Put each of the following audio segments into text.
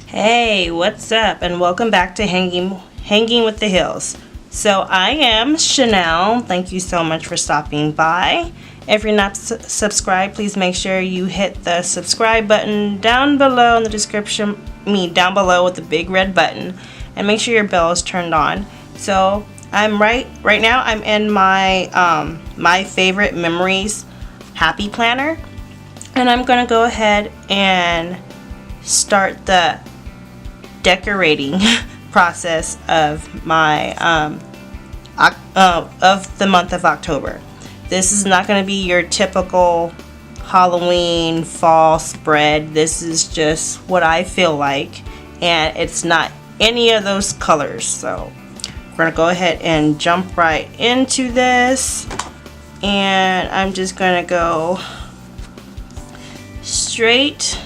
Hey, what's up? And welcome back to Hanging with the Hills. So I am Chanel. Thank you so much for stopping by. If you're not subscribed, please make sure you hit the subscribe button down below in the description. Down below with the big red button, and make sure your bell is turned on. So I'm right now. I'm in my my favorite memories happy planner, and I'm gonna go ahead and start the decorating process of my of the month of October. This is not going to be your typical Halloween fall spread. This is just what I feel like, and it's not any of those colors. So we're going to go ahead and jump right into this, and I'm just going to go straight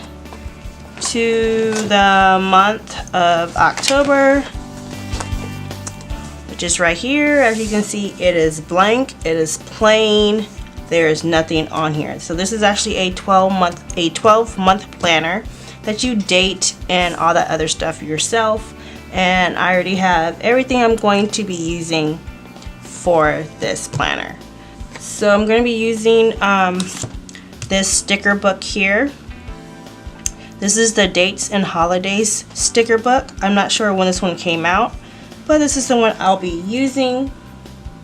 to the month of October, which is right here. As you can see, it is blank, it is plain, there is nothing on here. So this is actually a 12-month planner that you date and all that other stuff yourself, and I already have everything I'm going to be using for this planner. So I'm going to be using this sticker book here. This is the dates and holidays sticker book. I'm not sure when this one came out, but this is the one I'll be using.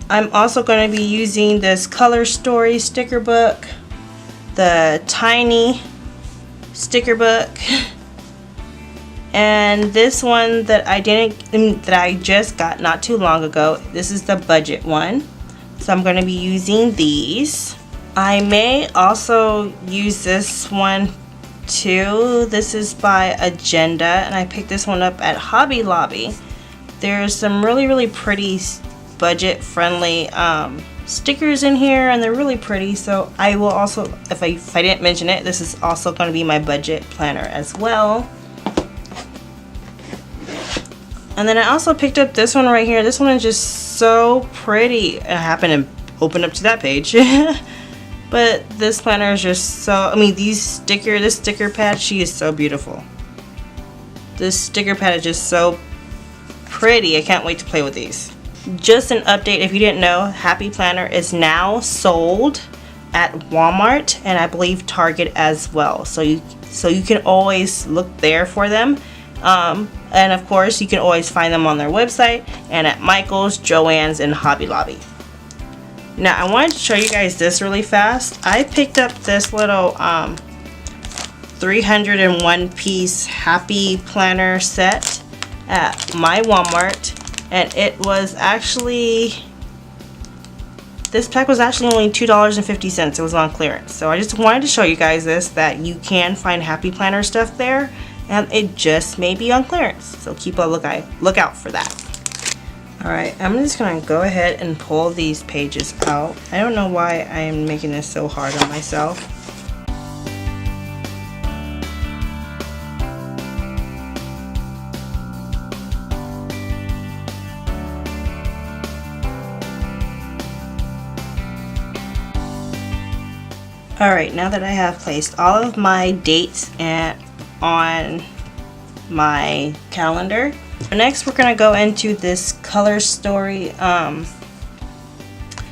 I'm also going to be using this color story sticker book, the tiny sticker book, and this one that I just got not too long ago. This is the budget one. So I'm going to be using these. I may also use this one too. This is by Agenda, and I picked this one up at Hobby Lobby. There's some really pretty budget friendly stickers in here, and they're really pretty. So I will also, if I didn't mention it, this is also going to be my budget planner as well. And then I also picked up this one right here. This one is just so pretty. I happened to open up to that page. But this planner is just so, this sticker pad, she is so beautiful. This sticker pad is just so pretty. I can't wait to play with these. Just an update, if you didn't know, Happy Planner is now sold at Walmart and I believe Target as well. So you can always look there for them. And of course, you can always find them on their website and at Michael's, Joann's, and Hobby Lobby. Now I wanted to show you guys this really fast. I picked up this little 301 piece happy planner set at my Walmart, and it was actually, this pack was actually only $2.50. It was on clearance. So I just wanted to show you guys this, that you can find happy planner stuff there, and it just may be on clearance. So keep a lookout for that. Alright, I'm just going to go ahead and pull these pages out. I don't know why I am making this so hard on myself. Alright, now that I have placed all of my dates on my calendar, next we're going to go into this color story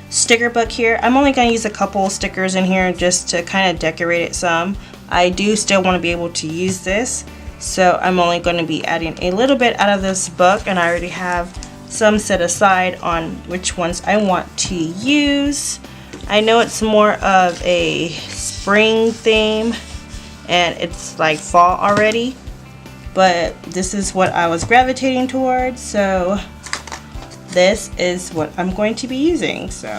sticker book here. I'm only going to use a couple stickers in here just to kind of decorate it some. I do still want to be able to use this, so I'm only going to be adding a little bit out of this book, and I already have some set aside on which ones I want to use. I know it's more of a spring theme and it's like fall already, but this is what I was gravitating towards, so this is what I'm going to be using. So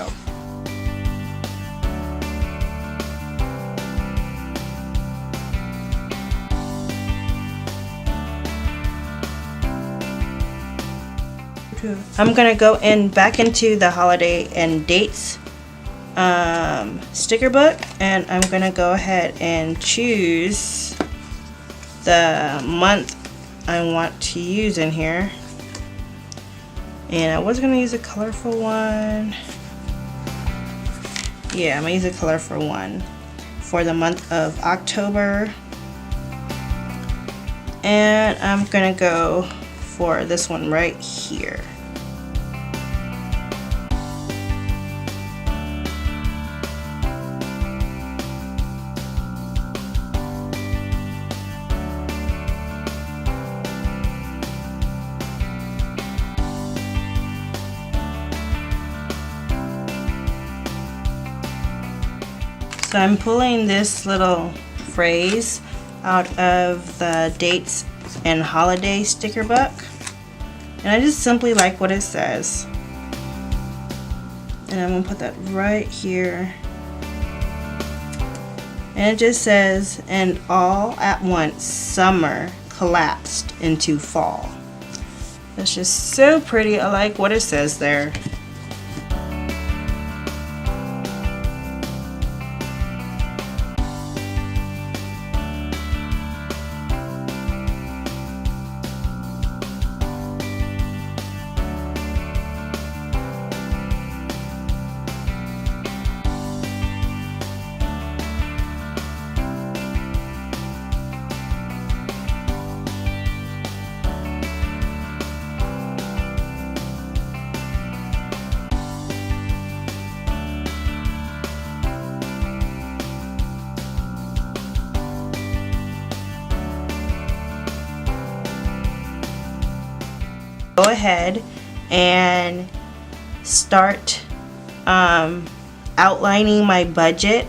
I'm gonna go back into the holiday and dates sticker book, and I'm gonna go ahead and choose the month I want to use in here. And I was gonna use a colorful one. Yeah, I'm gonna use a colorful one for the month of October. And I'm gonna go for this one right here. So I'm pulling this little phrase out of the dates and holiday sticker book, and I just simply like what it says, and I'm gonna put that right here, and it just says, and all at once summer collapsed into fall. That's just so pretty. I like what it says there. Go ahead and start outlining my budget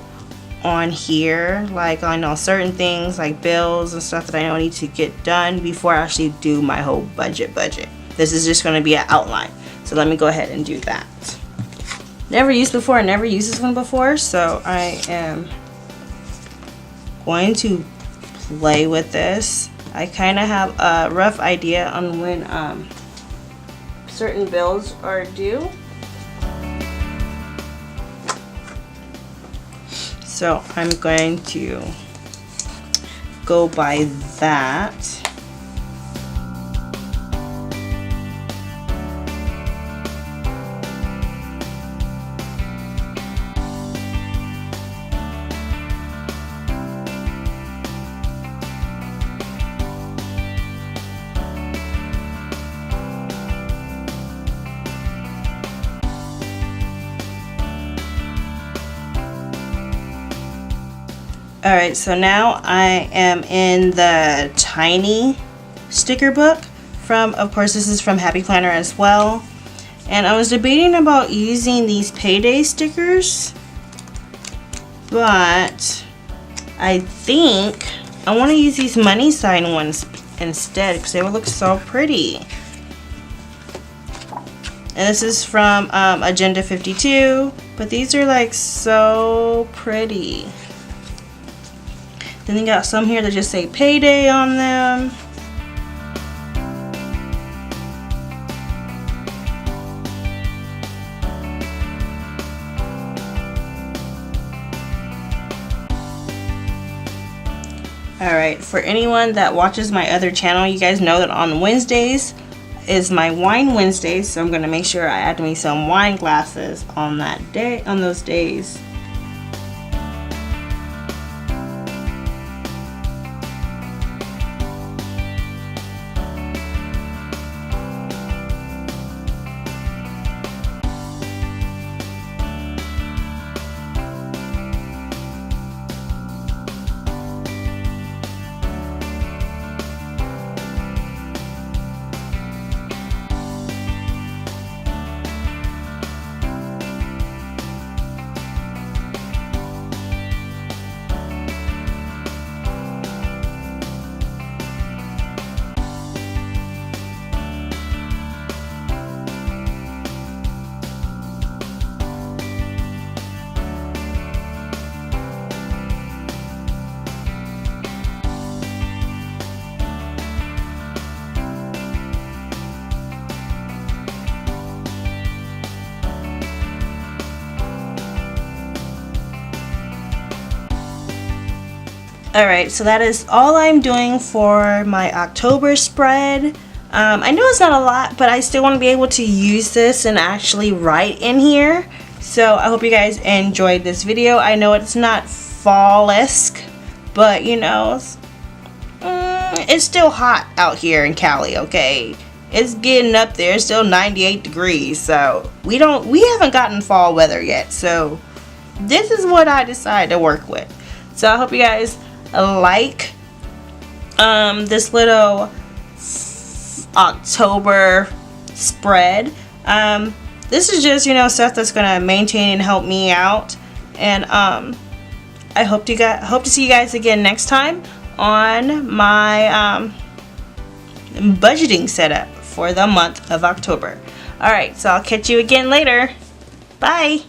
on here, like I know certain things like bills and stuff that I know need to get done before I actually do my whole budget. This is just going to be an outline, so let me go ahead and do that. Never used before, I never used this one before, so I am going to play with this. I kind of have a rough idea on when certain bills are due. So I'm going to go by that. Alright, so now I am in the tiny sticker book from, of course this is from Happy Planner as well. And I was debating about using these payday stickers, but I think I want to use these money sign ones instead because they would look so pretty. And this is from Agenda 52, but these are like so pretty. Then you got some here that just say payday on them. Alright, for anyone that watches my other channel, you guys know that on Wednesdays is my wine Wednesdays, so I'm gonna make sure I add me some wine glasses on that day, on those days. Alright, so that is all I'm doing for my October spread. I know it's not a lot, but I still want to be able to use this and actually write in here. So I hope you guys enjoyed this video. I know it's not fall-esque, but you know, it's still hot out here in Cali, okay? It's getting up there. It's still 98 degrees, so we haven't gotten fall weather yet. So this is what I decided to work with. So I hope you guys like this little October spread. This is just, you know, stuff that's gonna maintain and help me out, and I hope to see you guys again next time on my budgeting setup for the month of October. Alright, so I'll catch you again later. Bye!